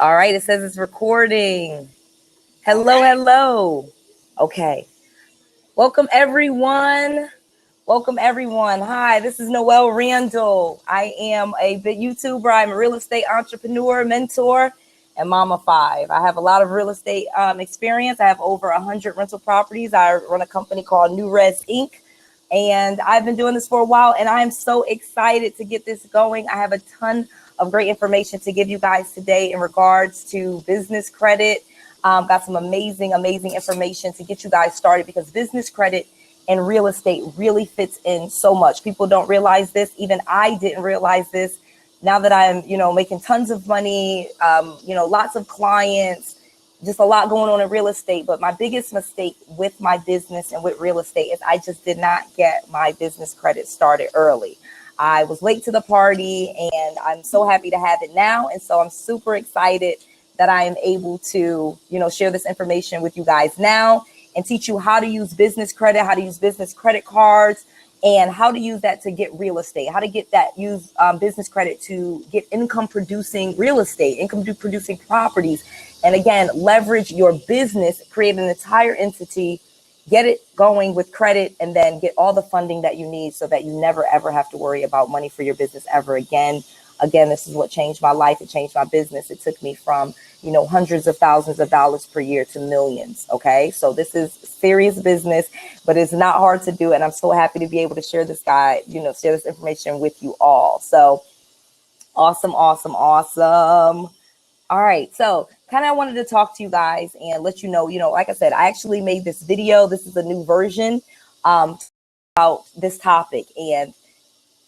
All right, it says it's recording. Hello, hello. Okay. Welcome, everyone. Welcome, everyone. Hi, this is Noelle Randall. I am a big YouTuber. I'm a real estate entrepreneur, mentor, and mama five. I have a lot of real estate experience. I have over 100 rental properties. I run a company called New Res Inc. And I've been doing this for a while, and I am so excited to get this going. I have a ton of great information to give you guys today in regards to business credit. Got some amazing information to get you guys started, because business credit and real estate really fits in so much. People don't realize this. Even I didn't realize this. Now that I'm, making tons of money, lots of clients, just a lot going on in real estate. But my biggest mistake with my business and with real estate is I just did not get my business credit started early. I was late to the party, and I'm so happy to have it now. And so I'm super excited that I am able to, share this information with you guys now and teach you how to use business credit, how to use business credit cards, and how to use that to get real estate, how to get that, use business credit to get income producing real estate, income producing properties. And again, leverage your business, create an entire entity, get it going with credit, and then get all the funding that you need so that you never, ever have to worry about money for your business ever again. Again, this is what changed my life. It changed my business. It took me from, hundreds of thousands of dollars per year to millions. Okay. So this is serious business, but it's not hard to do. And I'm so happy to be able to share this share this information with you all. So awesome. All right. So kind of wanted to talk to you guys and let you know, like I said, I actually made this video. This is a new version about this topic. And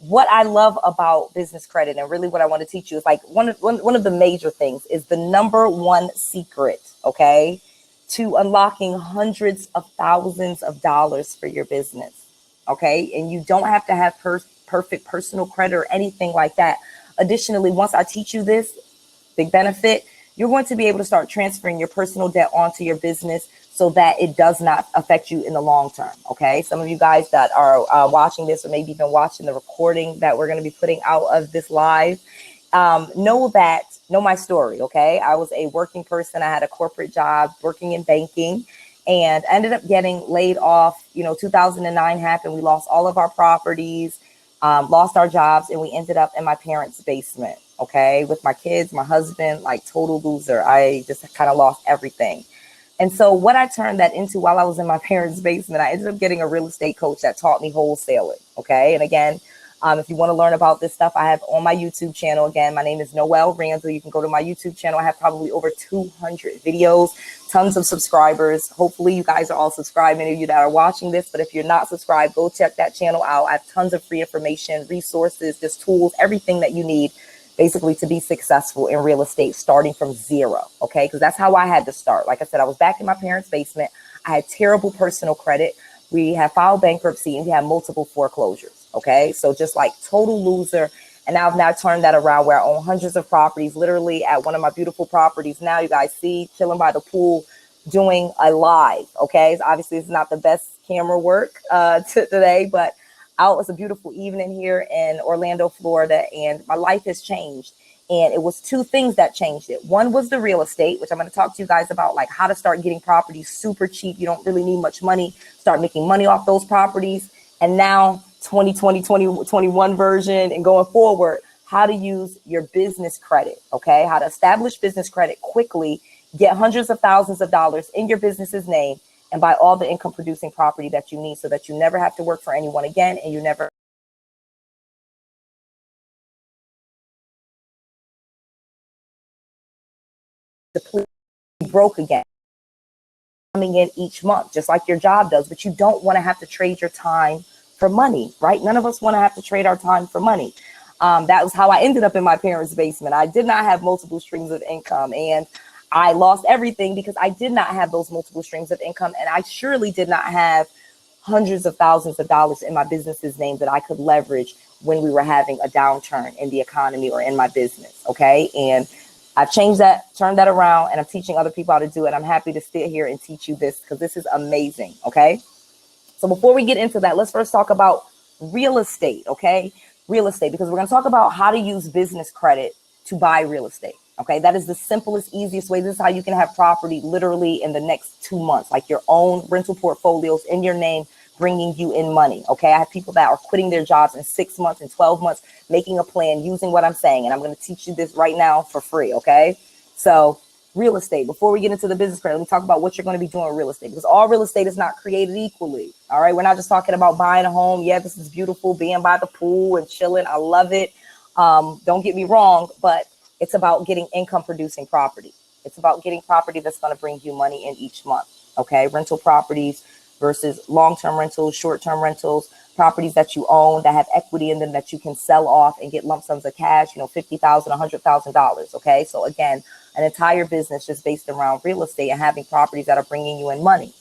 what I love about business credit, and really what I want to teach you, is like one of the major things is the number one secret, okay, to unlocking hundreds of thousands of dollars for your business, okay? And you don't have to have perfect personal credit or anything like that. Additionally, once I teach you this, big benefit, you're going to be able to start transferring your personal debt onto your business so that it does not affect you in the long term. Okay. Some of you guys that are watching this, or maybe even watching the recording that we're going to be putting out of this live, know my story. Okay. I was a working person. I had a corporate job working in banking, and ended up getting laid off. 2009 happened. We lost all of our properties, lost our jobs, and we ended up in my parents' basement. Okay. With my kids, my husband, like total loser. I just kind of lost everything. And so what I turned that into while I was in my parents' basement, I ended up getting a real estate coach that taught me wholesaling. Okay. And again, if you want to learn about this stuff, I have on my YouTube channel. Again, my name is Noelle Randall. You can go to my YouTube channel. I have probably over 200 videos, tons of subscribers. Hopefully you guys are all subscribed, many of you that are watching this. But if you're not subscribed, go check that channel out. I have tons of free information, resources, just tools, everything that you need basically to be successful in real estate, starting from zero. Okay. Because that's how I had to start. Like I said, I was back in my parents' basement. I had terrible personal credit. We had filed bankruptcy, and we had multiple foreclosures. Okay. So just like total loser. And now I've now turned that around, where I own hundreds of properties, literally at one of my beautiful properties. Now you guys see, chilling by the pool, doing a live. Okay. So obviously it's not the best camera work today, but out. It's a beautiful evening here in Orlando, Florida, and my life has changed. And it was two things that changed it. One was the real estate, which I'm going to talk to you guys about, like how to start getting properties super cheap. You don't really need much money. Start making money off those properties. And now 2020, 2021 version and going forward, how to use your business credit. Okay. How to establish business credit quickly, get hundreds of thousands of dollars in your business's name, and buy all the income producing property that you need, so that you never have to work for anyone again, and you never deplete, broke again, coming in each month, just like your job does. But you don't want to have to trade your time for money, right? None of us want to have to trade our time for money. That was how I ended up in my parents' basement. I did not have multiple streams of income, and I lost everything because I did not have those multiple streams of income. And I surely did not have hundreds of thousands of dollars in my business's name that I could leverage when we were having a downturn in the economy or in my business. Okay. And I've changed that, turned that around, and I'm teaching other people how to do it. I'm happy to sit here and teach you this because this is amazing. Okay. So before we get into that, let's first talk about real estate. Okay. Real estate, because we're going to talk about how to use business credit to buy real estate. Okay, that is the simplest, easiest way. This is how you can have property literally in the next 2 months, like your own rental portfolios in your name, bringing you in money. Okay, I have people that are quitting their jobs in 6 months and 12 months, making a plan using what I'm saying. And I'm going to teach you this right now for free. Okay, so real estate. Before we get into the business credit, let me talk about what you're going to be doing with real estate, because all real estate is not created equally. All right, we're not just talking about buying a home. Yeah, this is beautiful, being by the pool and chilling. I love it. Don't get me wrong, but it's about getting income producing property. It's about getting property that's going to bring you money in each month. Okay. Rental properties versus long-term rentals, short-term rentals, properties that you own that have equity in them that you can sell off and get lump sums of cash, $50,000, $100,000. Okay. So again, an entire business just based around real estate and having properties that are bringing you in money.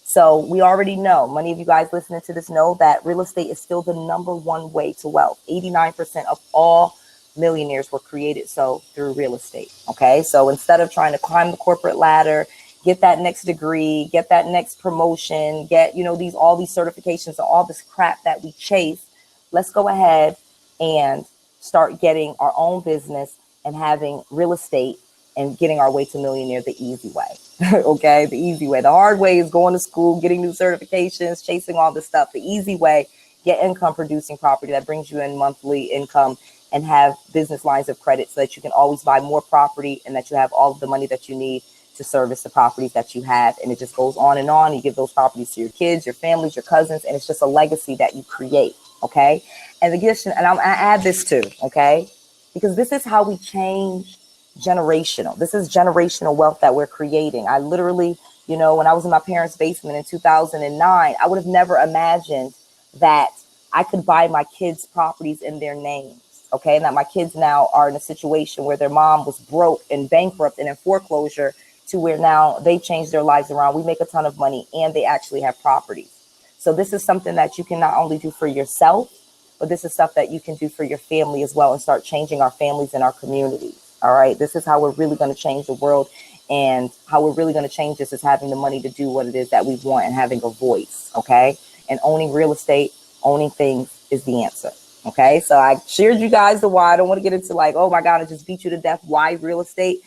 So we already know, many of you guys listening to this know that real estate is still the number one way to wealth. 89% of all millionaires were created through real estate. Okay, so instead of trying to climb the corporate ladder, get that next degree, get that next promotion, get all these certifications, all this crap that we chase, let's go ahead and start getting our own business and having real estate and getting our way to millionaire the easy way. Okay, the easy way. The hard way is going to school, getting new certifications, chasing all this stuff. The easy way, get income producing property that brings you in monthly income and have business lines of credit so that you can always buy more property and that you have all of the money that you need to service the properties that you have. And it just goes on and on. You give those properties to your kids, your families, your cousins, and it's just a legacy that you create. Okay. And I add this too. Okay. Because this is how we change generational. This is generational wealth that we're creating. I literally, when I was in my parents' basement in 2009, I would have never imagined that I could buy my kids' properties in their names. Okay, and that my kids now are in a situation where their mom was broke and bankrupt and in foreclosure, to where now they changed their lives around. We make a ton of money and they actually have properties. So this is something that you can not only do for yourself, but this is stuff that you can do for your family as well and start changing our families and our communities. All right, this is how we're really going to change the world, and how we're really going to change this is having the money to do what it is that we want and having a voice. Okay, and owning real estate, owning things is the answer. Okay, so I shared you guys the why. I don't want to get into like, oh my God, I just beat you to death. Why real estate?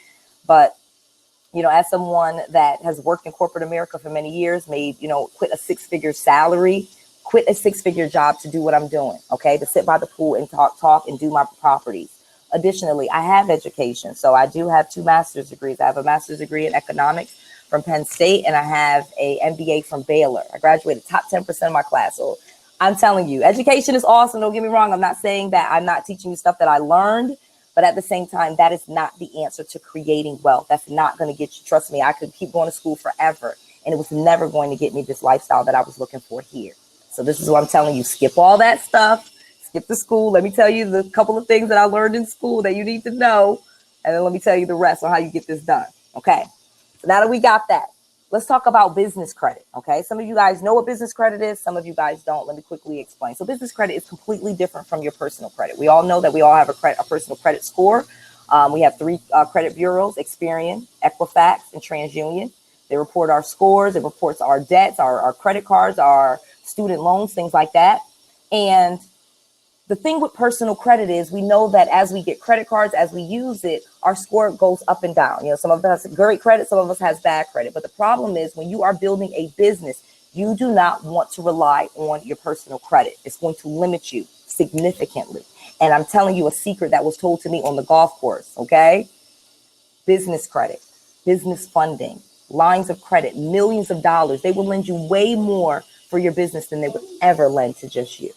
But, as someone that has worked in corporate America for many years, quit a 6-figure salary, quit a 6-figure job to do what I'm doing. Okay, to sit by the pool and talk and do my properties. Additionally, I have education. So I do have 2 master's degrees. I have a master's degree in economics from Penn State, and I have a MBA from Baylor. I graduated top 10% of my class. So I'm telling you, education is awesome. Don't get me wrong. I'm not saying that I'm not teaching you stuff that I learned, but at the same time, that is not the answer to creating wealth. That's not going to get you. Trust me, I could keep going to school forever, and it was never going to get me this lifestyle that I was looking for here. So this is what I'm telling you. Skip all that stuff. Skip the school. Let me tell you the couple of things that I learned in school that you need to know, and then let me tell you the rest on how you get this done. Okay. So now that we got that, let's talk about business credit. Okay. Some of you guys know what business credit is. Some of you guys don't. Let me quickly explain. So business credit is completely different from your personal credit. We all know that we all have a personal credit score. We have 3 credit bureaus: Experian, Equifax, and TransUnion. They report our scores. It reports our debts, our credit cards, our student loans, things like that. And the thing with personal credit is we know that as we get credit cards, as we use it, our score goes up and down. Some of us has great credit, some of us has bad credit. But the problem is when you are building a business, you do not want to rely on your personal credit. It's going to limit you significantly. And I'm telling you a secret that was told to me on the golf course. Okay. Business credit, business funding, lines of credit, millions of dollars. They will lend you way more for your business than they would ever lend to just you.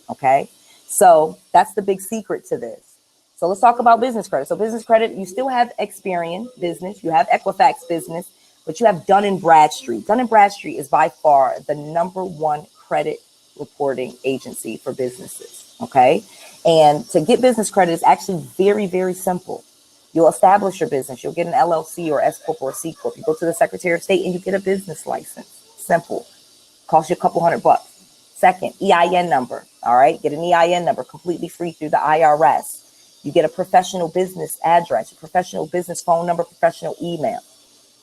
Okay. So that's the big secret to this. So let's talk about business credit. So business credit, you still have Experian business, you have Equifax business, but you have Dun & Bradstreet. Dun & Bradstreet is by far the number 1 credit reporting agency for businesses. Okay. And to get business credit is actually very, very simple. You'll establish your business. You'll get an LLC or S Corp or C Corp. You go to the Secretary of State and you get a business license. Simple. Costs you a couple $100. Second, EIN number. All right. Get an EIN number completely free through the IRS. You get a professional business address, a professional business phone number, professional email.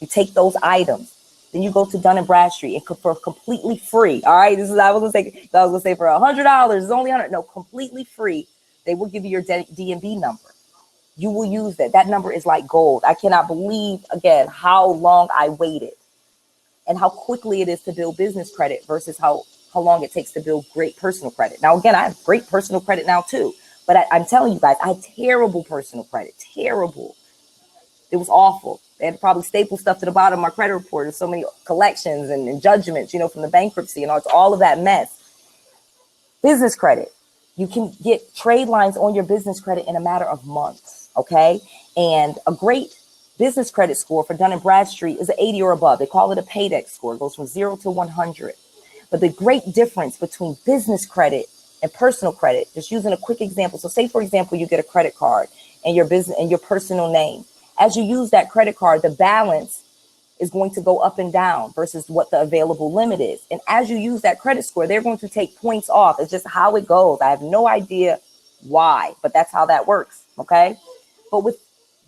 You take those items. Then you go to Dun & Bradstreet and for completely free. All right. This is, I was going to say for $100, it's only $100. No, completely free. They will give you your DMV number. you will use that. That number is like gold. I cannot believe, again, how long I waited and how quickly it is to build business credit versus how long it takes to build great personal credit. Now, again, I have great personal credit now too, but I'm telling you guys, I had terrible personal credit, terrible. It was awful. They had to probably staple stuff to the bottom of my credit report. There's so many collections and judgments, from the bankruptcy and it's all of that mess. Business credit. You can get trade lines on your business credit in a matter of months, okay? And a great business credit score for Dun & Bradstreet is an 80 or above. They call it a paydex score. It goes from 0 to 100. But the great difference between business credit and personal credit, just using a quick example. So say, for example, you get a credit card and your business and your personal name. As you use that credit card, the balance is going to go up and down versus what the available limit is. And as you use that credit score, they're going to take points off. It's just how it goes. I have no idea why, but that's how that works. Okay. But with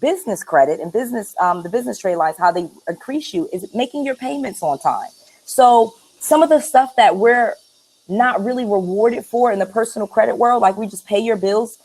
business credit and the business trade lines, how they increase you is making your payments on time. So some of the stuff that we're not really rewarded for in the personal credit world, like we just pay your bills,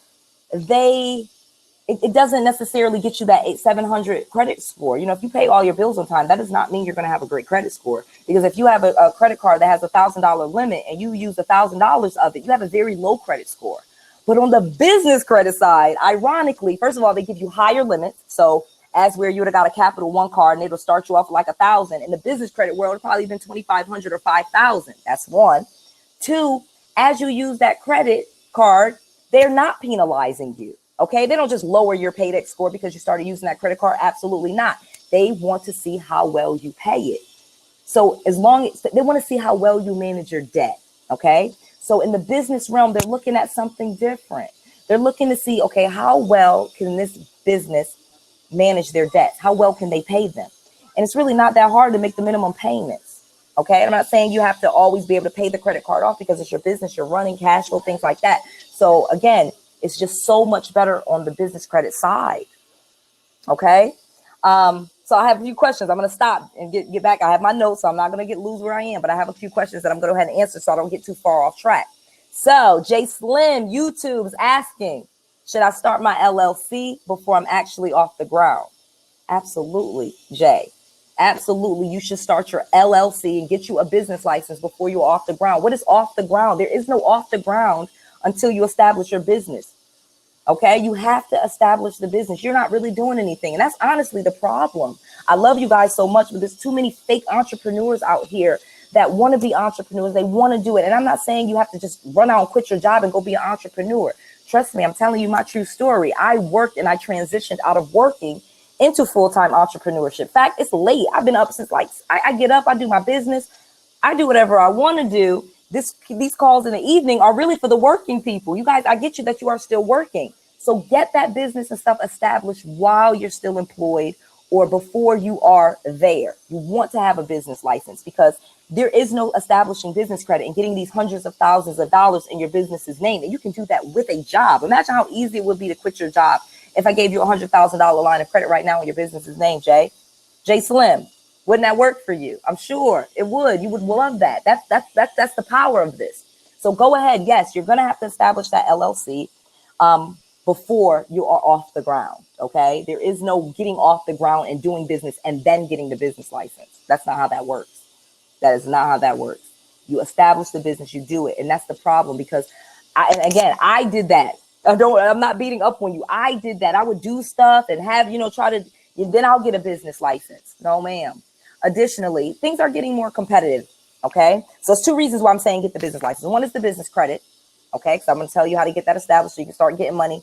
it doesn't necessarily get you that 700 credit score. If you pay all your bills on time, that does not mean you're going to have a great credit score. Because if you have a credit card that has $1,000 limit and you use $1,000 of it, you have a very low credit score. But on the business credit side, ironically, first of all, they give you higher limits. So as where you would have got a Capital One card and it'll start you off like 1,000. In the business credit world, it'll probably been 2,500 or 5,000. That's one. Two, as you use that credit card, they're not penalizing you. Okay, they don't just lower your paydex score because you started using that credit card. Absolutely not. They want to see how well you pay it. So as long as they want to see how well you manage your debt. Okay, so in the business realm, they're looking at something different. They're looking to see, okay, how well can this business manage their debts? How well can they pay them? And it's really not that hard to make the minimum payments. Okay, I'm not saying you have to always be able to pay the credit card off because it's your business, you're running cash flow, things like that. So again, it's just so much better on the business credit side. Okay. So I have a few questions. I'm going to stop and get back. I have my notes, so I'm not going to lose where I am, but I have a few questions that I'm going to go ahead and answer so I don't get too far off track. So Jay Slim, YouTube's asking, should I start my LLC before I'm actually off the ground? Absolutely, Jay. Absolutely. You should start your LLC and get you a business license before you're off the ground. What is off the ground? There is no off the ground until you establish your business. Okay, you have to establish the business. You're not really doing anything. And that's honestly the problem. I love you guys so much, but there's too many fake entrepreneurs out here that want to be entrepreneurs. They want to do it. And I'm not saying you have to just run out and quit your job and go be an entrepreneur. Trust me, I'm telling you my true story. I worked and I transitioned out of working into full-time entrepreneurship. In fact, it's late. I've been up since I get up, I do my business. I do whatever I want to do. These calls in the evening are really for the working people. You guys, I get you that you are still working. So get that business and stuff established while you're still employed or before you are there. You want to have a business license because there is no establishing business credit and getting these hundreds of thousands of dollars in your business's name. And you can do that with a job. Imagine how easy it would be to quit your job if I gave you $100,000 line of credit right now in your business's name, Jay Slim. Wouldn't that work for you? I'm sure it would. You would love that. That's the power of this. So go ahead. Yes, you're going to have to establish that LLC before you are off the ground. Okay. There is no getting off the ground and doing business and then getting the business license. That's not how that works. That is not how that works. You establish the business, you do it. And that's the problem because I did that. I'm not beating up on you. I did that. I would do stuff and have, then I'll get a business license. No, ma'am. Additionally, things are getting more competitive. Okay. So it's two reasons why I'm saying get the business license. One is the business credit. Okay. So I'm going to tell you how to get that established so you can start getting money.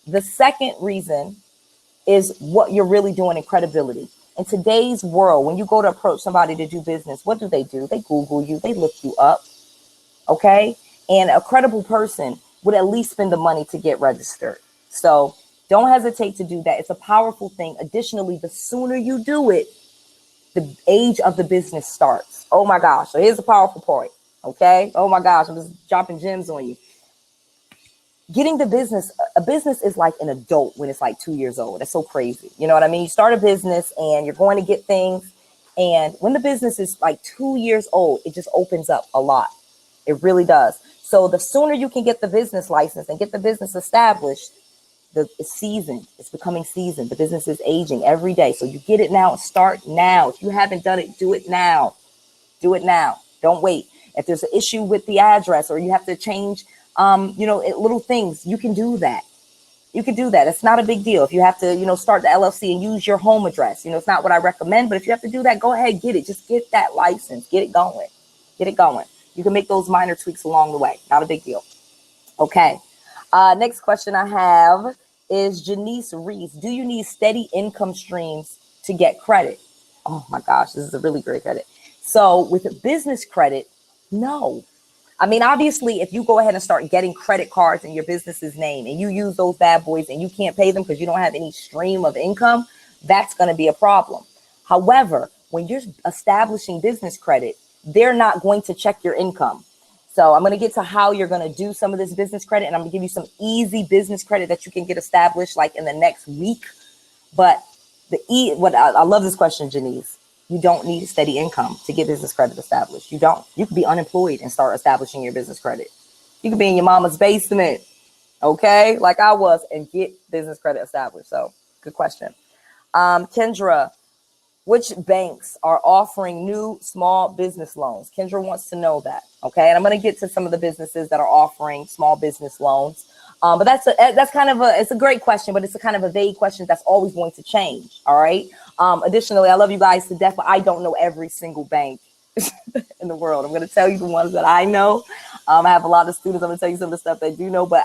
The second reason is what you're really doing in credibility. In today's world, when you go to approach somebody to do business, what do? They Google you, they look you up. Okay. And a credible person would at least spend the money to get registered. So don't hesitate to do that. It's a powerful thing. Additionally, the sooner you do it, the age of the business starts. Oh my gosh. So here's a powerful point. Okay. Oh my gosh. I'm just dropping gems on you. Getting the business, a business is like an adult when it's like 2 years old. That's so crazy. You know what I mean? You start a business and you're going to get things. And when the business is like 2 years old, it just opens up a lot. It really does. So the sooner you can get the business license and get the business established, it's seasoned. It's becoming seasoned. The business is aging every day. So you get it now and start now. If you haven't done it, do it now. Do it now. Don't wait. If there's an issue with the address or you have to change, little things, you can do that. You can do that. It's not a big deal. If you have to, start the LLC and use your home address, it's not what I recommend, but if you have to do that, go ahead, get it. Just get that license. Get it going. Get it going. You can make those minor tweaks along the way. Not a big deal. Okay. Next question I have is Janice Reese. Do you need steady income streams to get credit? Oh my gosh, this is a really great credit. So with business credit, no. I mean, obviously, if you go ahead and start getting credit cards in your business's name and you use those bad boys and you can't pay them because you don't have any stream of income, that's going to be a problem. However, when you're establishing business credit, they're not going to check your income. So I'm going to get to how you're going to do some of this business credit, and I'm going to give you some easy business credit that you can get established like in the next week. But I love this question, Janice. You don't need a steady income to get business credit established. You don't. You could be unemployed and start establishing your business credit. You could be in your mama's basement, okay, like I was, and get business credit established. So good question. Kendra, which banks are offering new small business loans? Kendra wants to know that, okay? And I'm going to get to some of the businesses that are offering small business loans. But that's kind of it's a great question, but it's a kind of a vague question that's always going to change. All right. Additionally, I love you guys to death, but I don't know every single bank in the world. I'm going to tell you the ones that I know. I have a lot of students. I'm going to tell you some of the stuff they do know, but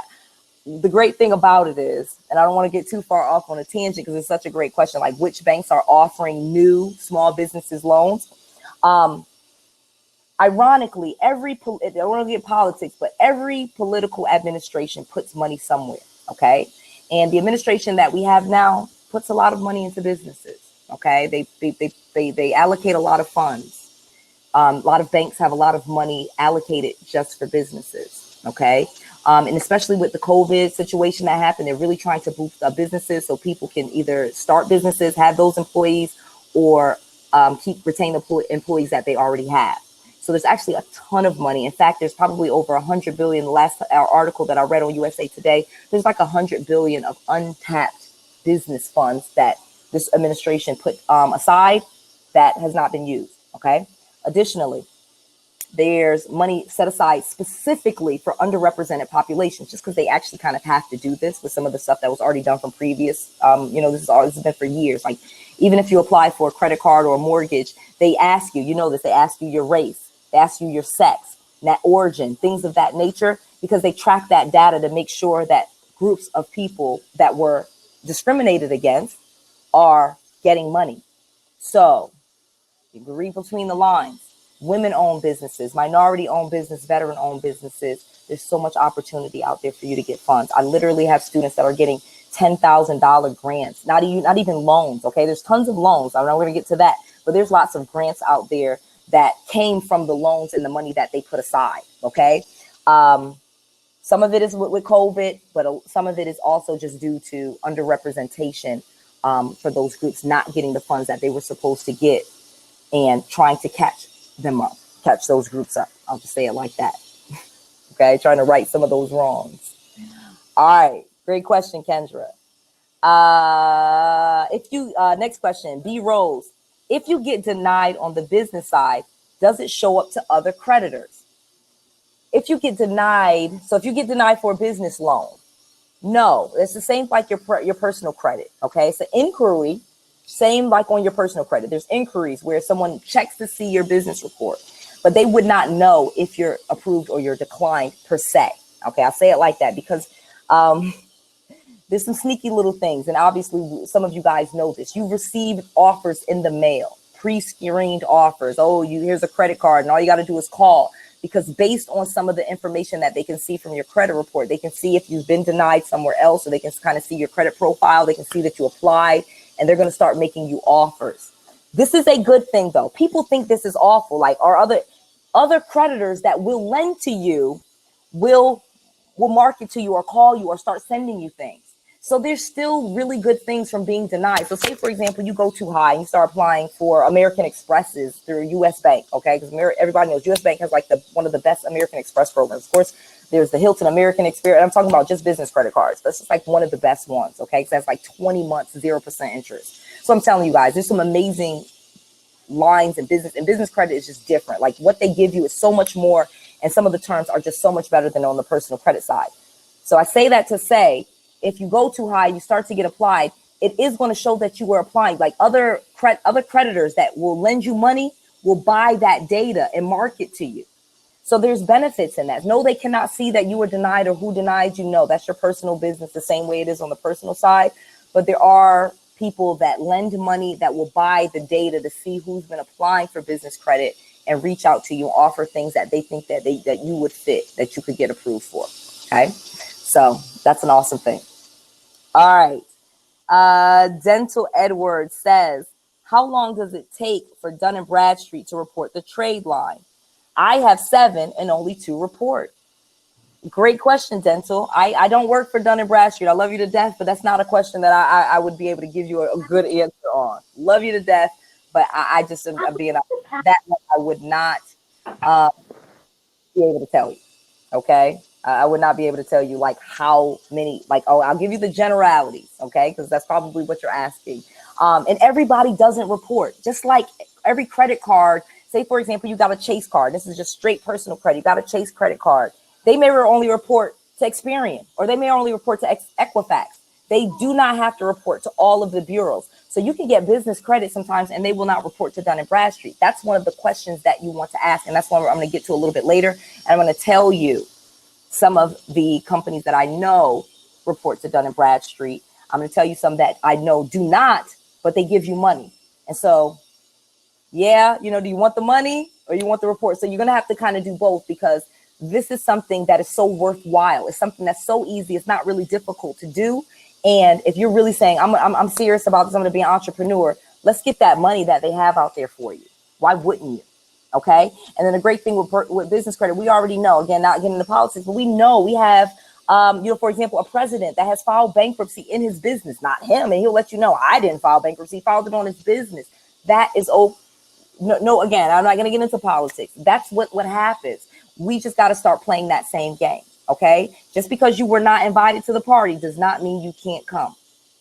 the great thing about it is, and I don't want to get too far off on a tangent because it's such a great question, like which banks are offering new small businesses loans. Ironically, I don't want to get politics, but every political administration puts money somewhere. Okay. And the administration that we have now puts a lot of money into businesses. Okay. They allocate a lot of funds. A lot of banks have a lot of money allocated just for businesses. Okay. And especially with the COVID situation that happened, they're really trying to boost up businesses so people can either start businesses, have those employees, or retain the employees that they already have. So there's actually a ton of money. In fact, there's probably over 100 billion. The last article that I read on USA Today, there's like 100 billion of untapped business funds that this administration put aside that has not been used. Okay. Additionally, there's money set aside specifically for underrepresented populations, just because they actually kind of have to do this with some of the stuff that was already done from previous. This has been for years. Like even if you apply for a credit card or a mortgage, they ask you, they ask you your race. They ask you your sex, that origin, things of that nature, because they track that data to make sure that groups of people that were discriminated against are getting money. So you can read between the lines. Women-owned businesses, minority-owned business, veteran-owned businesses. There's so much opportunity out there for you to get funds. I literally have students that are getting $10,000 grants, not even loans. Okay, there's tons of loans. I'm not going to get to that, but there's lots of grants out there that came from the loans and the money that they put aside. Okay. Some of it is with COVID, but some of it is also just due to underrepresentation for those groups not getting the funds that they were supposed to get and trying to catch those groups up. I'll just say it like that. Okay. Trying to right some of those wrongs. All right. Great question, Kendra. Next question, B Rose. If you get denied on the business side, does it show up to other creditors? If you get denied for a business loan, no, it's the same like your personal credit. Okay, it's an inquiry, same like on your personal credit. There's inquiries where someone checks to see your business report, but they would not know if you're approved or you're declined per se. Okay, I'll say it like that because there's some sneaky little things. And obviously, some of you guys know this. You receive offers in the mail, pre-screened offers. Oh, here's a credit card. And all you got to do is call. Because based on some of the information that they can see from your credit report, they can see if you've been denied somewhere else, or they can kind of see your credit profile. They can see that you applied, and they're going to start making you offers. This is a good thing, though. People think this is awful. Like our other creditors that will lend to you will market to you or call you or start sending you things. So there's still really good things from being denied. So say, for example, you go too high and you start applying for American Expresses through US Bank, okay? Because everybody knows US Bank has like one of the best American Express programs. Of course, There's the Hilton American Experience. I'm talking about just business credit cards. That's just like one of the best ones, okay? Because that's like 20 months, 0% interest. So I'm telling you guys, there's some amazing lines in business, and business credit is just different. Like what they give you is so much more, and some of the terms are just so much better than on the personal credit side. So I say that to say, if you go too high, you start to get applied, it is going to show that you were applying. Like other creditors that will lend you money will buy that data and market to you. So there's benefits in that. No, they cannot see that you were denied or who denied you. No, that's your personal business, the same way it is on the personal side. But there are people that lend money that will buy the data to see who's been applying for business credit and reach out to you, offer things that they think that you would fit, that you could get approved for. Okay, so that's an awesome thing. All right. Dental Edwards says, how long does it take for Dun & Bradstreet to report the trade line? I have 7 and only 2 report. Great question, Dental. I don't work for Dun & Bradstreet. I love you to death, but that's not a question that I would be able to give you a good answer on. Love you to death, but I just am being that one I would not be able to tell you. Okay, I would not be able to tell you like how many. Like, oh, I'll give you the generalities. Okay, because that's probably what you're asking. And everybody doesn't report. Just like every credit card. Say, for example, you got a Chase card. This is just straight personal credit. You got a Chase credit card. They may only report to Experian, or they may only report to Equifax. They do not have to report to all of the bureaus. So you can get business credit sometimes, and they will not report to Dun & Bradstreet. That's one of the questions that you want to ask, and that's one I'm going to get to a little bit later. And I'm going to tell you some of the companies that I know report to Dun & Bradstreet. I'm going to tell you some that I know do not, but they give you money. And so, yeah, do you want the money or you want the report? So you're going to have to kind of do both, because this is something that is so worthwhile. It's something that's so easy. It's not really difficult to do. And if you're really saying, I'm serious about this, I'm going to be an entrepreneur, let's get that money that they have out there for you. Why wouldn't you? Okay. And then the great thing with business credit, we already know, again, not getting into politics, but we know we have, for example, a president that has filed bankruptcy in his business, not him. And he'll let you know, I didn't file bankruptcy, he filed it on his business. That is, no, again, I'm not going to get into politics. That's what happens. We just got to start playing that same game. Okay. Just because you were not invited to the party does not mean you can't come.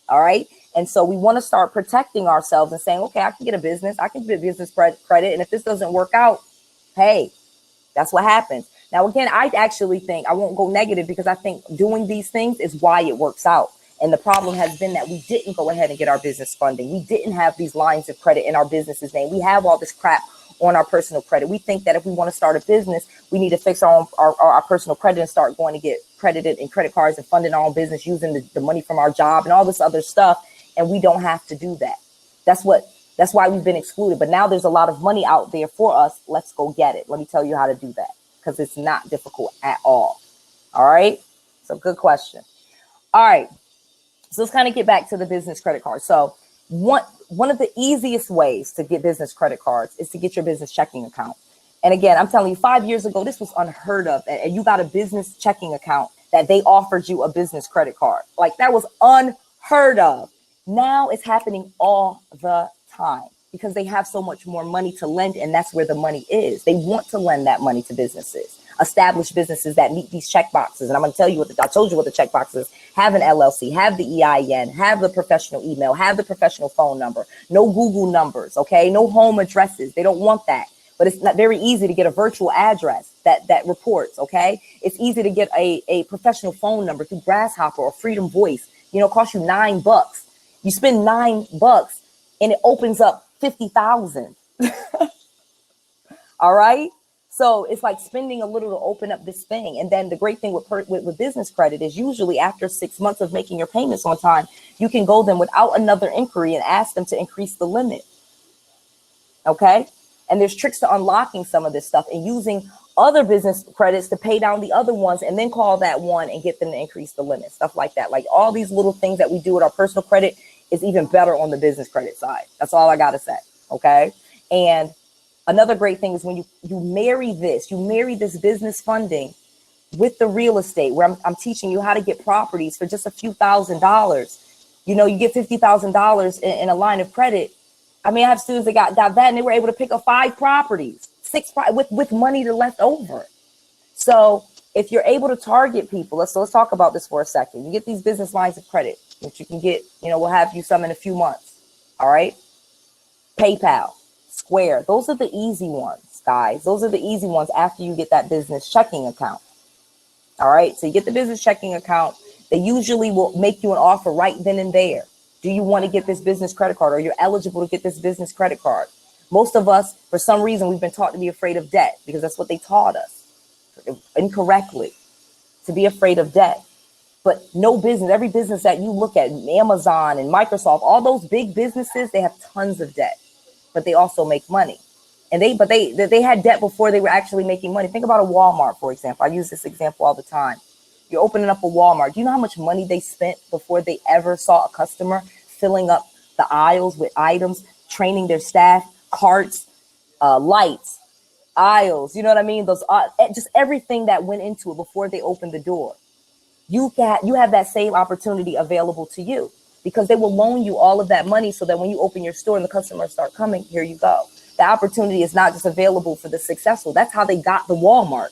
All right. And so we want to start protecting ourselves and saying, okay, I can get a business. I can get business credit. And if this doesn't work out, hey, that's what happens. Now, again, I actually think I won't go negative, because I think doing these things is why it works out. And the problem has been that we didn't go ahead and get our business funding. We didn't have these lines of credit in our business's name. We have all this crap on our personal credit. We think that if we want to start a business, we need to fix our personal credit and start going to get credited in credit cards and funding our own business using the money from our job and all this other stuff. And we don't have to do that. That's why we've been excluded. But now there's a lot of money out there for us. Let's go get it. Let me tell you how to do that, because it's not difficult at all. All right. So good question. All right. So let's kind of get back to the business credit card. So one of the easiest ways to get business credit cards is to get your business checking account. And again, I'm telling you, 5 years ago, this was unheard of. And you got a business checking account that they offered you a business credit card. Like, that was unheard of. Now it's happening all the time, because they have so much more money to lend. And that's where the money is. They want to lend that money to businesses, established businesses that meet these check boxes. And I'm going to tell you I told you what the check boxes: have an LLC, have the EIN, have the professional email, have the professional phone number, no Google numbers. Okay. No home addresses. They don't want that. But it's not very easy to get a virtual address that reports. Okay. It's easy to get a professional phone number through Grasshopper or Freedom Voice. It costs you $9. You spend $9 and it opens up 50,000. All right. So it's like spending a little to open up this thing. And then the great thing with business credit is usually after 6 months of making your payments on time, you can go them without another inquiry and ask them to increase the limit. Okay. And there's tricks to unlocking some of this stuff and using other business credits to pay down the other ones, and then call that one and get them to increase the limit, stuff like that. Like, all these little things that we do with our personal credit is even better on the business credit side. That's all I got to say. Okay. And another great thing is when you marry this business funding with the real estate, where I'm teaching you how to get properties for just a few $1,000s. You get $50,000 in a line of credit. I mean, I have students that got that, and they were able to pick up 5 properties, 6 with money left over. So if you're able to target people, let's talk about this for a second. You get these business lines of credit, which you can get, we'll have you some in a few months. All right. PayPal, Square, those are the easy ones, guys. Those are the easy ones after you get that business checking account. All right. So you get the business checking account. They usually will make you an offer right then and there. Do you want to get this business credit card, or you're eligible to get this business credit card? Most of us, for some reason, we've been taught to be afraid of debt because that's what they taught us incorrectly, to be afraid of debt. But no business, every business that you look at, Amazon and Microsoft, all those big businesses, they have tons of debt, but they also make money. And they had debt before they were actually making money. Think about a Walmart, for example. I use this example all the time. You're opening up a Walmart. Do you know how much money they spent before they ever saw a customer, filling up the aisles with items, training their staff, carts, lights, aisles? You know what I mean? Those just everything that went into it before they opened the door. You have that same opportunity available to you, because they will loan you all of that money so that when you open your store and the customers start coming, here you go. The opportunity is not just available for the successful. That's how they got the Walmart.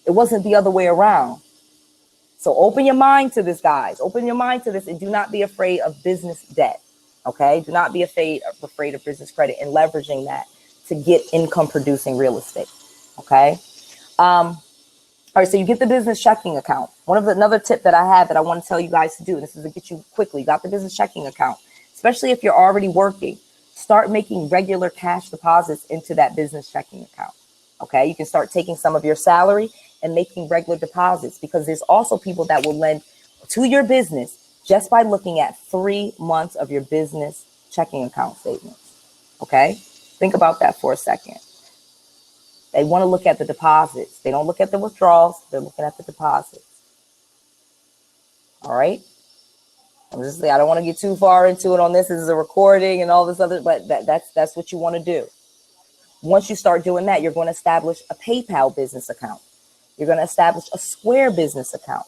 It wasn't the other way around. So open your mind to this, guys. Open your mind to this, and do not be afraid of business debt. Okay? Do not be afraid of business credit and leveraging that to get income producing real estate. Okay? All right, so you get the business checking account. Another tip that I have that I want to tell you guys to do, and this is to get you quickly, got the business checking account, especially if you're already working, start making regular cash deposits into that business checking account. Okay, you can start taking some of your salary and making regular deposits, because there's also people that will lend to your business just by looking at 3 months of your business checking account statements. Okay, think about that for a second. They want to look at the deposits. They don't look at the withdrawals. They're looking at the deposits. All right. I don't want to get too far into it on this. This is a recording and all this other, but that's what you want to do. Once you start doing that, you're going to establish a PayPal business account. You're going to establish a Square business account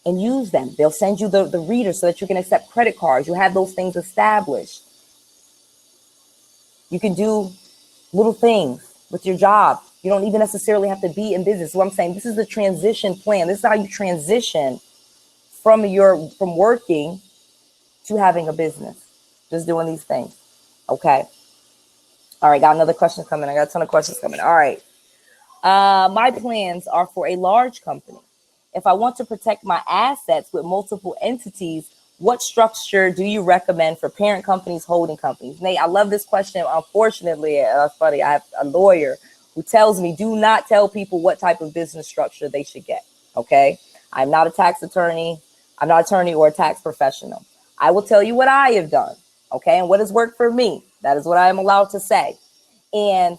and use them. They'll send you the reader so that you can accept credit cards. You have those things established. You can do little things with your job. You don't even necessarily have to be in business. So I'm saying, this is the transition plan. This is how you transition from working to having a business. Just doing these things. Okay. All right. Got another question coming. I got a ton of questions coming. All right. My plans are for a large company. If I want to protect my assets with multiple entities, what structure do you recommend for parent companies, holding companies? Nate, I love this question. Unfortunately, it's funny. I have a lawyer who tells me, do not tell people what type of business structure they should get. Okay. I'm not a tax attorney. I'm not an attorney or a tax professional. I will tell you what I have done. Okay. And what has worked for me. That is what I am allowed to say. And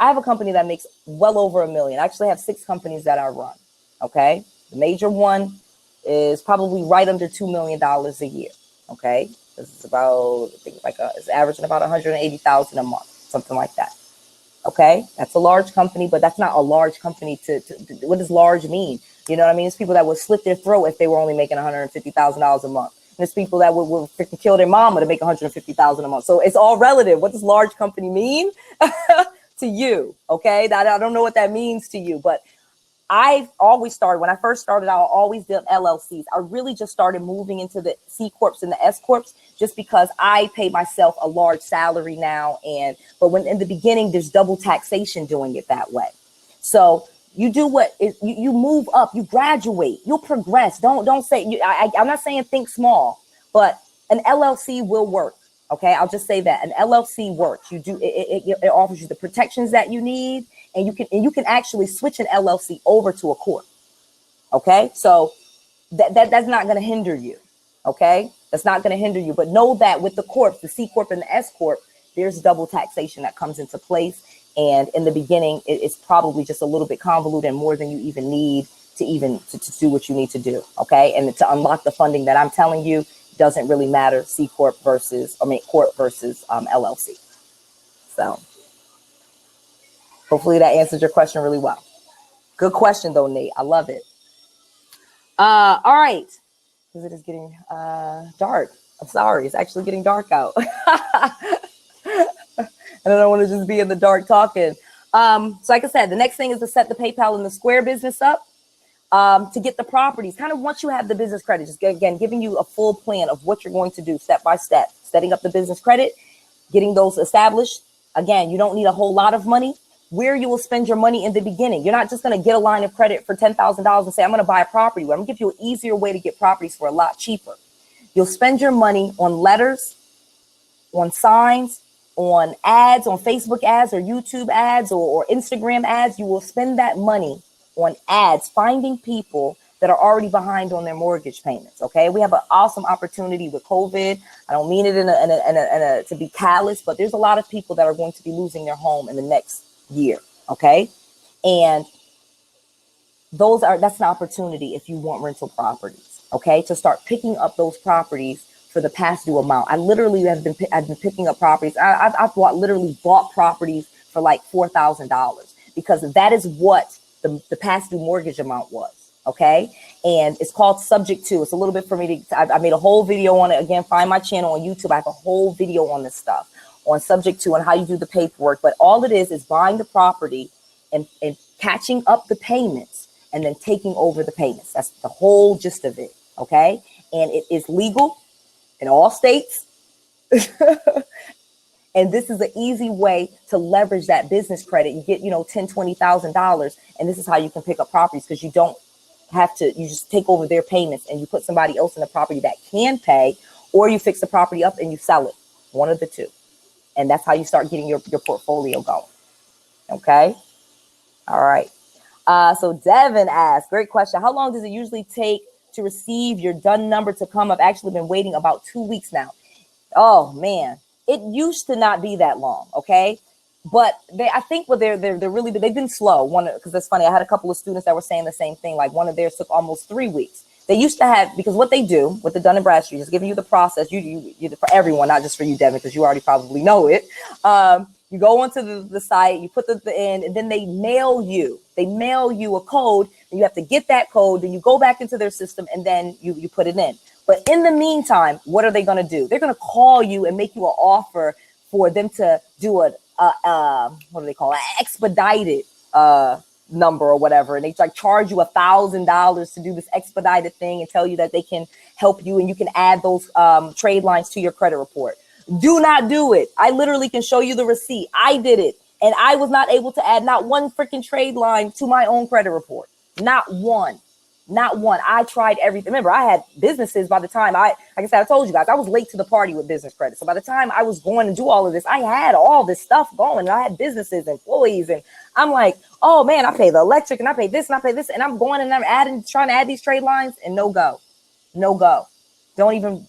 I have a company that makes well over $1 million. I actually have 6 companies that I run. Okay. The major one is probably right under $2 million a year. Okay. This is about, I think it's averaging about $180,000 a month, something like that. Okay. That's a large company, but that's not a large company to what does large mean? You know what I mean? It's people that would slit their throat if they were only making $150,000 a month. There's people that would freaking kill their mama to make $150,000 a month. So it's all relative. What does large company mean to you? Okay. I don't know what that means to you, but I've always started, when I first started out, I always did LLCs. I really just started moving into the C Corps and the S Corps just because I pay myself a large salary now. But when in the beginning, there's double taxation doing it that way. So you do you move up, you graduate, you'll progress. Don't say, I'm not saying think small, but an LLC will work. Okay, I'll just say that an LLC works. It offers you the protections that you need, and you can actually switch an LLC over to a corp. Okay, so that's not going to hinder you. Okay, that's not going to hinder you. But know that with the corp, the C Corp and the S Corp, there's double taxation that comes into place. And in the beginning, it's probably just a little bit convoluted and more than you even need to do what you need to do. Okay, and to unlock the funding that I'm telling you, doesn't really matter. Corp versus LLC. So hopefully that answers your question really well. Good question though, Nate. I love it. All right. Because it is getting dark. I'm sorry. It's actually getting dark out. And I don't want to just be in the dark talking. So like I said, the next thing is to set the PayPal and the Square business up. To get the properties, kind of once you have the business credit, just again, giving you a full plan of what you're going to do step by step, setting up the business credit, getting those established. Again, you don't need a whole lot of money. Where you will spend your money in the beginning. You're not just going to get a line of credit for $10,000 and say, I'm going to buy a property. I'm going to give you an easier way to get properties for a lot cheaper. You'll spend your money on letters, on signs, on ads, on Facebook ads or YouTube ads or Instagram ads. You will spend that money on ads, finding people that are already behind on their mortgage payments. Okay, we have an awesome opportunity with COVID. I don't mean it to be callous, but there's a lot of people that are going to be losing their home in the next year. Okay, and that's an opportunity if you want rental properties. Okay, to start picking up those properties for the past due amount. I literally I've been picking up properties. I've literally bought properties for like $4,000 because that is what the past due mortgage amount was. Okay. And it's called Subject To. It's a little bit for me I made a whole video on it. Again, find my channel on YouTube. I have a whole video on this stuff on Subject To and how you do the paperwork. But all it is buying the property and catching up the payments and then taking over the payments. That's the whole gist of it. Okay. And it is legal in all states. And this is an easy way to leverage that business credit. You get, $10,000, $20,000. And this is how you can pick up properties because you don't have to, you just take over their payments and you put somebody else in the property that can pay, or you fix the property up and you sell it. One of the two. And that's how you start getting your portfolio going. Okay. All right. So Devin asked, great question. How long does it usually take to receive your DUN number to come? I've actually been waiting about 2 weeks now. Oh man. It used to not be that long, okay? But I think they're really, they've been slow. Because that's funny. I had a couple of students that were saying the same thing. Like one of theirs took almost 3 weeks. They used to have, because what they do with the Dun & Bradstreet is giving you the process. You for everyone, not just for you, Devin, because you already probably know it. You go onto the site, you put the in, and then they mail you a code, and you have to get that code. Then you go back into their system, and then you put it in. But in the meantime, what are they going to do? They're going to call you and make you an offer for them to do what do they call it? Expedited number or whatever. And they like charge you $1,000 to do this expedited thing and tell you that they can help you and you can add those trade lines to your credit report. Do not do it. I literally can show you the receipt. I did it. And I was not able to add not one freaking trade line to my own credit report. Not one. Not one. I tried everything. Remember, I had businesses by the time like I said, I told you guys, I was late to the party with business credit. So by the time I was going to do all of this, I had all this stuff going. I had businesses, employees, and I'm like, oh man, I pay the electric and I pay this and I pay this. And I'm going and I'm trying to add these trade lines and no go. Don't even.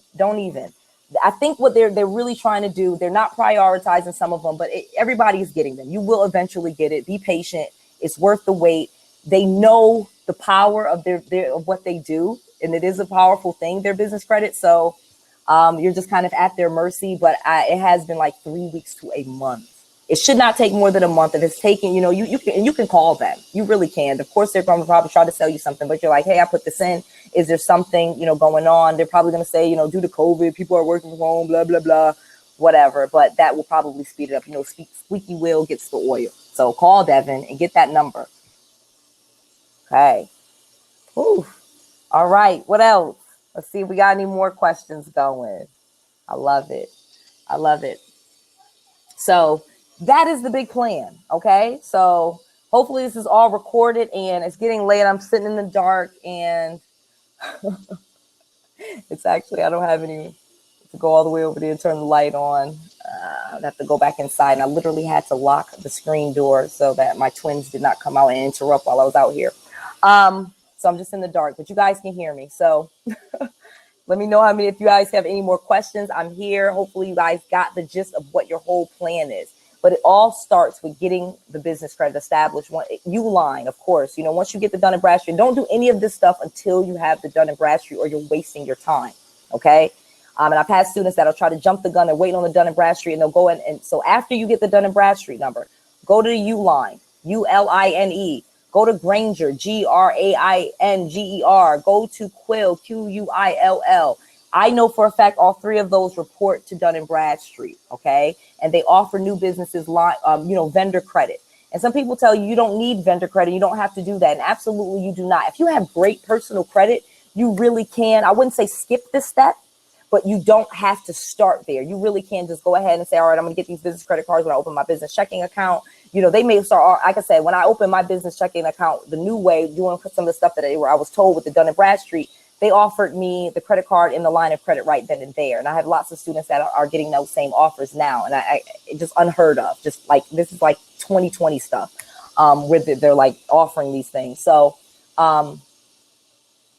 I think what they're really trying to do, they're not prioritizing some of them, but everybody's getting them. You will eventually get it. Be patient. It's worth the wait. They know the power of of what they do, and it is a powerful thing, their business credit. So you're just kind of at their mercy. But it has been like 3 weeks to a month. It should not take more than a month. If it's taking, you can call them. You really can. Of course, they're going to probably try to sell you something, but you're like, hey, I put this in. Is there something, going on? They're probably going to say, due to COVID, people are working from home, blah, blah, blah, whatever. But that will probably speed it up. Squeaky wheel gets the oil. So call Devin and get that number. Okay. Ooh. All right. What else? Let's see if we got any more questions going. I love it. So that is the big plan. Okay. So hopefully this is all recorded and it's getting late. I'm sitting in the dark and it's actually, I don't have any to go all the way over there and turn the light on. I'd have to go back inside. And I literally had to lock the screen door so that my twins did not come out and interrupt while I was out here. So I'm just in the dark, but you guys can hear me. So let me know if you guys have any more questions. I'm here. Hopefully you guys got the gist of what your whole plan is. But it all starts with getting the business credit established. Uline, of course. Once you get the Dun & Bradstreet, don't do any of this stuff until you have the Dun & Bradstreet or you're wasting your time. Okay. And I've had students that'll try to jump the gun and wait on the Dun & Bradstreet and they'll go in. And so after you get the Dun & Bradstreet number, go to the Uline, ULINE. Go to Grainger, GRAINGER. Go to Quill, QUILL. I know for a fact all three of those report to Dun & Bradstreet, okay? And they offer new businesses vendor credit. And some people tell you don't need vendor credit. You don't have to do that. And absolutely you do not. If you have great personal credit, you really can. I wouldn't say skip this step, but you don't have to start there. You really can just go ahead and say, all right, I'm going to get these business credit cards when I open my business checking account. You know, they may start, like I said, when I opened my business checking account, the new way, doing some of the stuff that I was told with the Dun & Bradstreet, they offered me the credit card in the line of credit right then and there. And I have lots of students that are getting those same offers now. And I it just unheard of, just like, this is like 2020 stuff, where they're like offering these things. So,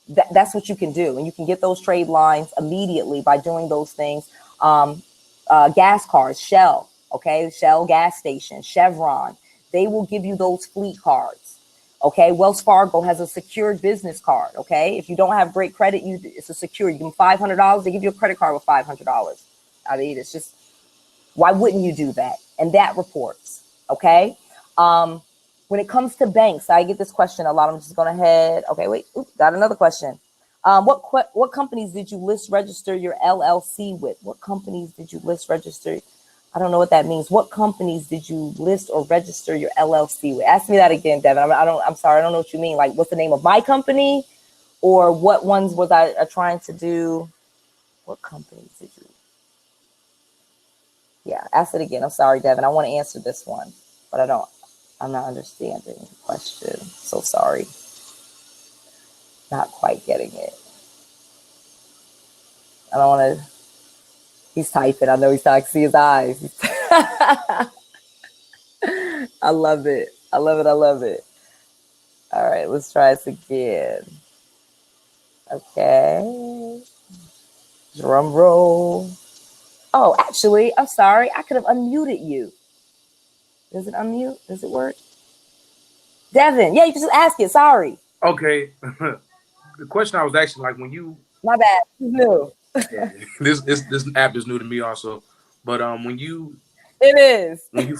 that's what you can do. And you can get those trade lines immediately by doing those things. Gas cards, Shell, okay, Shell gas station, Chevron, they will give you those fleet cards. Okay, Wells Fargo has a secured business card. Okay, if you don't have great credit, it's a secure. You give them $500, they give you a credit card with $500. I mean, it's just, why wouldn't you do that? And that reports. Okay. When it comes to banks, I get this question a lot. I'm just going ahead. Okay, wait. Got another question. What companies did you list register your LLC with? What companies did you list register? I don't know what that means. What companies did you list or register your LLC with? Ask me that again, Devin. I'm sorry. I don't know what you mean. Like, what's the name of my company, or what ones was I trying to do? What companies did you? Yeah, ask it again. I'm sorry, Devin. I want to answer this one, but I'm not understanding the question. So sorry. Not quite getting it. I don't want to. He's typing. I know he's talking. See his eyes. I love it. I love it. I love it. All right, let's try this again. Okay. Drum roll. Oh, actually, I'm sorry. I could have unmuted you. Does it unmute? Does it work? Devin, yeah, you can just ask it. Sorry. Okay. The question I was asking, like, when you, my bad, new. Yeah, this app is new to me also. But when you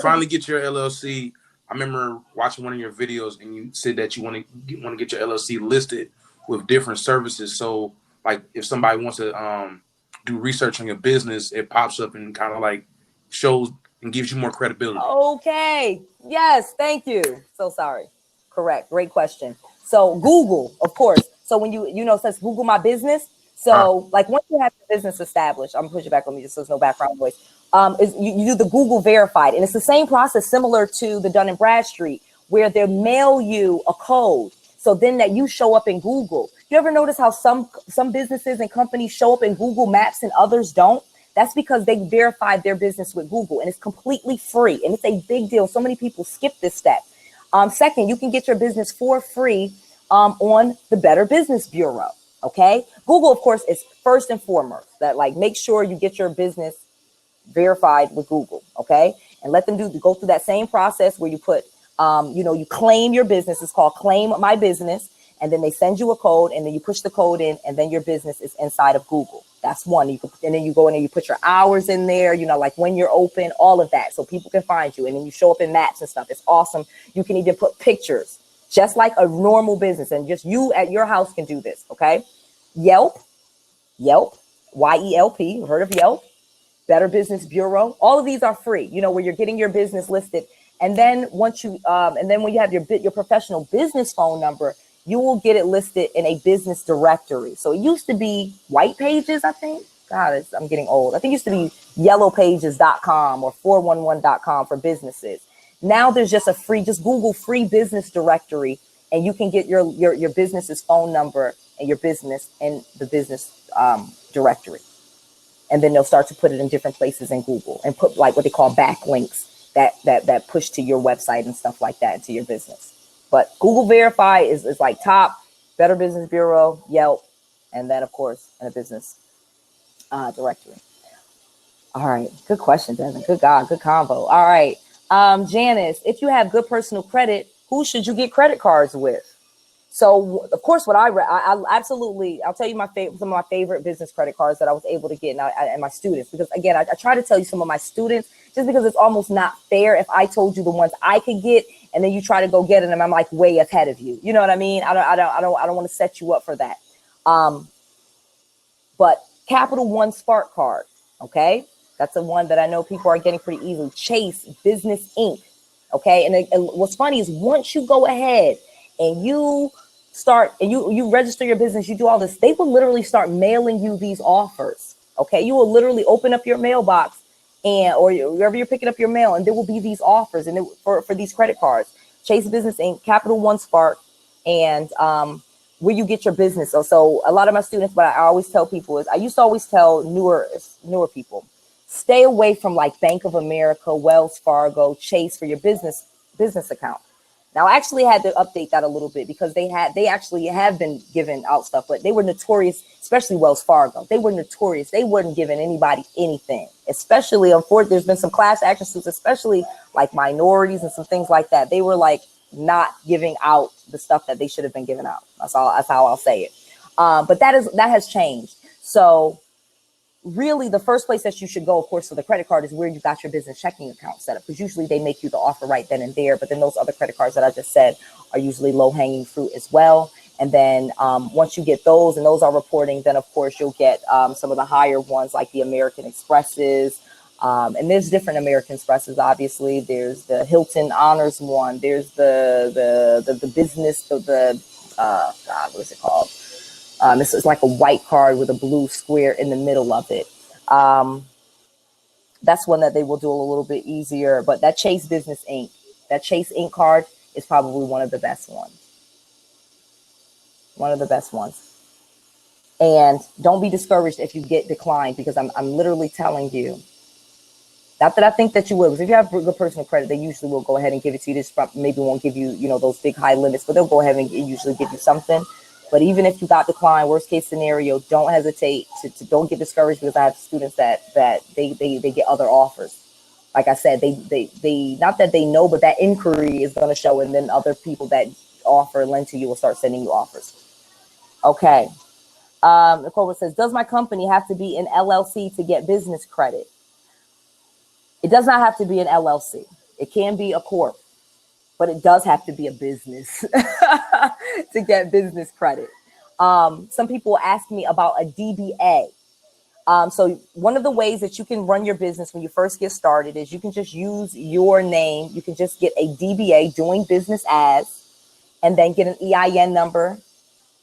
finally get your LLC, I remember watching one of your videos and you said that you want to get your LLC listed with different services. So, like, if somebody wants to do research on your business, it pops up and kind of like shows and gives you more credibility. Okay. Yes. Thank you. So sorry. Correct. Great question. So Google, of course. So when it says Google My Business. So like once you have the business established, I'm gonna push it back on me just so there's no background voice. Is you do the Google verified, and it's the same process similar to the Dun & Bradstreet, where they mail you a code. So then that you show up in Google. You ever notice how some businesses and companies show up in Google Maps and others don't? That's because they verified their business with Google, and it's completely free, and it's a big deal. So many people skip this step. Second, you can get your business for free on the Better Business Bureau. Okay, Google, of course, is first and foremost. That, like, make sure you get your business verified with Google. Okay, and let them go through that same process where you put, you claim your business. It's called Claim My Business. And then they send you a code, and then you push the code in, and then your business is inside of Google. That's one. And then you go in and you put your hours in there, like when you're open, all of that, so people can find you. And then you show up in maps and stuff. It's awesome. You can even put pictures, just like a normal business, and just you at your house can do this. Okay. Yelp, YELP. You've heard of Yelp? Better Business Bureau. All of these are free. Where you're getting your business listed, and then once you, and then when you have your professional business phone number, you will get it listed in a business directory. So it used to be White Pages, I think. God, I'm getting old. I think it used to be yellowpages.com or 411.com for businesses. Now there's just just Google free business directory, and you can get your business's phone number and your business in the business directory. And then they'll start to put it in different places in Google and put like what they call backlinks that push to your website and stuff like that, to your business. But Google Verify is like top. Better Business Bureau, Yelp, and then, of course, in a business directory. All right. Good question, Devin. Good God. Good combo. All right. Janice, if you have good personal credit, who should you get credit cards with? So, of course, what I absolutely, I'll tell you some of my favorite business credit cards that I was able to get and my students, because, again, I try to tell you some of my students just because it's almost not fair if I told you the ones I could get and then you try to go get it and I'm like way ahead of you. You know what I mean? I don't want to set you up for that. But Capital One Spark Card, okay? That's the one that I know people are getting pretty easily. Chase Business Inc. Okay. And what's funny is once you go ahead and you start and you register your business, you do all this, they will literally start mailing you these offers. Okay. You will literally open up your mailbox or wherever you're picking up your mail, and there will be these offers and for these credit cards, Chase Business Inc., Capital One Spark, and where you get your business. So a lot of my students, what I always tell people is, I used to always tell newer people, stay away from like Bank of America, Wells Fargo, Chase for your business account. Now, I actually had to update that a little bit because they actually have been giving out stuff, but they were notorious, especially Wells Fargo. They were notorious. They weren't giving anybody anything, especially, unfortunately, there's been some class action suits, especially like minorities and some things like that. They were like not giving out the stuff that they should have been giving out. That's how I'll say it. But that has changed. So really the first place that you should go, of course, for the credit card is where you got your business checking account set up, because usually they make you the offer right then and there. But then those other credit cards that I just said are usually low hanging fruit as well. And then once you get those and those are reporting, then of course you'll get some of the higher ones like the American Expresses. And there's different American Expresses. Obviously, there's the Hilton Honors one. There's the business, what is it called? This is like a white card with a blue square in the middle of it. That's one that they will do a little bit easier. But that Chase Business Inc., that Chase Inc. card is probably one of the best ones. One of the best ones. And don't be discouraged if you get declined, because I'm literally telling you, not that I think that you will, because if you have good personal credit, they usually will go ahead and give it to you. This maybe won't give you, those big high limits, but they'll go ahead and usually give you something. But even if you got declined, worst case scenario, don't hesitate to don't get discouraged, because I have students that they get other offers. Like I said, they not that they know, but that inquiry is going to show, and then other people that offer and lend to you will start sending you offers. Okay. Nicole says, does my company have to be an LLC to get business credit? It does not have to be an LLC. It can be a corp, but it does have to be a business to get business credit. Some people ask me about a DBA. So one of the ways that you can run your business when you first get started is you can just use your name. You can just get a DBA, doing business as, and then get an EIN number,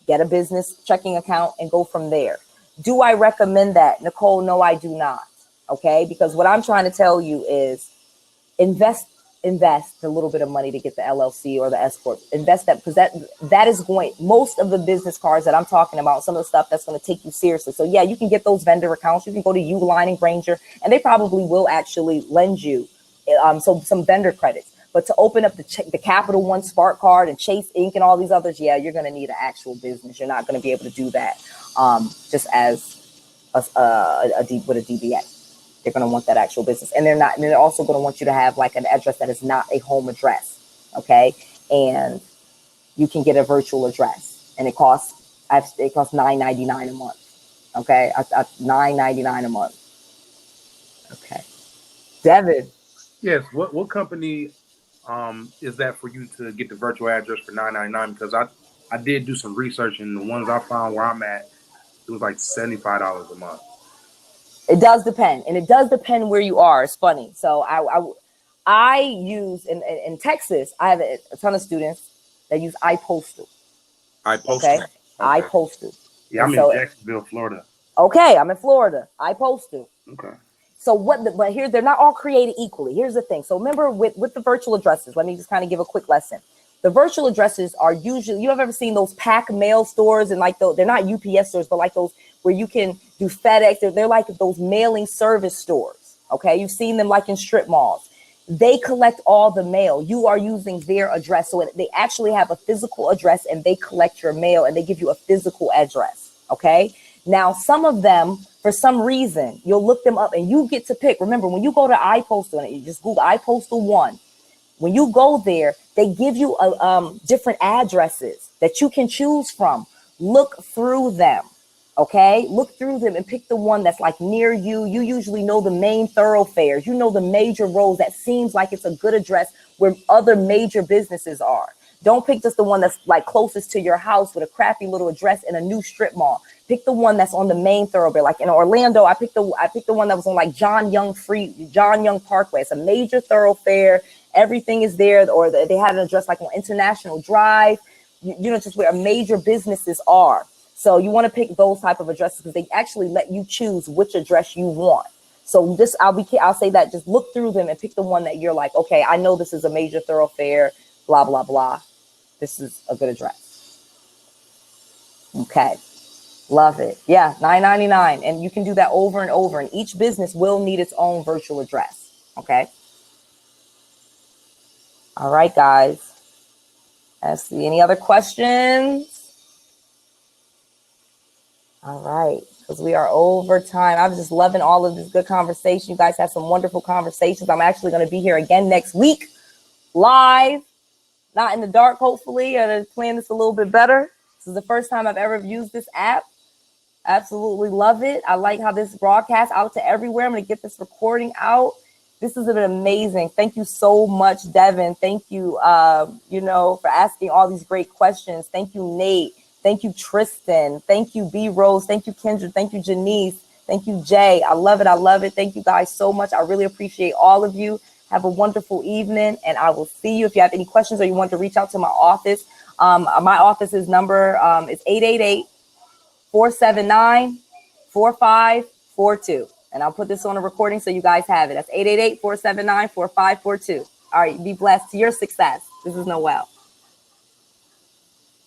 get a business checking account, and go from there. Do I recommend that? Nicole, no, I do not. Okay, because what I'm trying to tell you is invest a little bit of money to get the LLC or the S Corp. Invest that, because that is going, most of the business cards that I'm talking about, some of the stuff that's going to take you seriously. So yeah, you can get those vendor accounts. You can go to Uline and Granger, and they probably will actually lend you some vendor credits. But to open up the Capital One Spark card and Chase Inc. and all these others, yeah, you're going to need an actual business. You're not going to be able to do that just as with a DBA. They're going to want that actual business, and they're also going to want you to have like an address that is not a home address. Okay. And you can get a virtual address, and it costs $9.99 a month. Okay. $9.99 a month. Okay. Devin. Yes. What company is that for you to get the virtual address for $9.99? Because I did do some research, and the ones I found where I'm at, it was like $75 a month. It does depend, and it does depend where you are. It's funny. So I use in Texas. I have a ton of students that use iPostal. iPostal. Okay. iPostal. Yeah, I'm in Jacksonville, Florida. Okay, I'm in Florida. iPostal. Okay. So but here, they're not all created equally. Here's the thing. So remember with the virtual addresses, let me just kind of give a quick lesson. The virtual addresses are usually, you have ever seen those pack mail stores, and like they're not UPS stores, but like those where you can do FedEx. They're like those mailing service stores. Okay. You've seen them like in strip malls. They collect all the mail. You are using their address. So they actually have a physical address, and they collect your mail, and they give you a physical address. Okay. Now, some of them, for some reason, you'll look them up and you get to pick. Remember, when you go to iPostal, and you just Google iPostal 1, when you go there, they give you different addresses that you can choose from. Look through them. Okay, look through them and pick the one that's like near you. You usually know the main thoroughfares. You know the major roads that seems like it's a good address where other major businesses are. Don't pick just the one that's like closest to your house with a crappy little address in a new strip mall. Pick the one that's on the main thoroughfare. Like in Orlando, I picked the one that was on like John Young Parkway. It's a major thoroughfare, everything is there, or they have an address like on International Drive, just where major businesses are. So you want to pick those type of addresses because they actually let you choose which address you want. So I'll say that just look through them and pick the one that you're like, okay, I know this is a major thoroughfare, blah, blah, blah. This is a good address. Okay. Love it. Yeah, $9.99. And you can do that over and over. And each business will need its own virtual address. Okay. All right, guys. Let's see. Any other questions? All right. Because we are over time. I'm just loving all of this good conversation. You guys have some wonderful conversations. I'm actually going to be here again next week, live, not in the dark, hopefully. I'm going to plan this a little bit better. This is the first time I've ever used this app. Absolutely love it. I like how this broadcasts out to everywhere. I'm going to get this recording out. This has been amazing. Thank you so much, Devin. Thank you, for asking all these great questions. Thank you, Nate. Thank you, Tristan. Thank you, B Rose. Thank you, Kendra. Thank you, Janice. Thank you, Jay. I love it. I love it. Thank you guys so much. I really appreciate all of you. Have a wonderful evening, and I will see you. If you have any questions or you want to reach out to my office, my office's number is 888-479-4542. And I'll put this on a recording so you guys have it. That's 888-479-4542. All right, be blessed to your success. This is Noelle.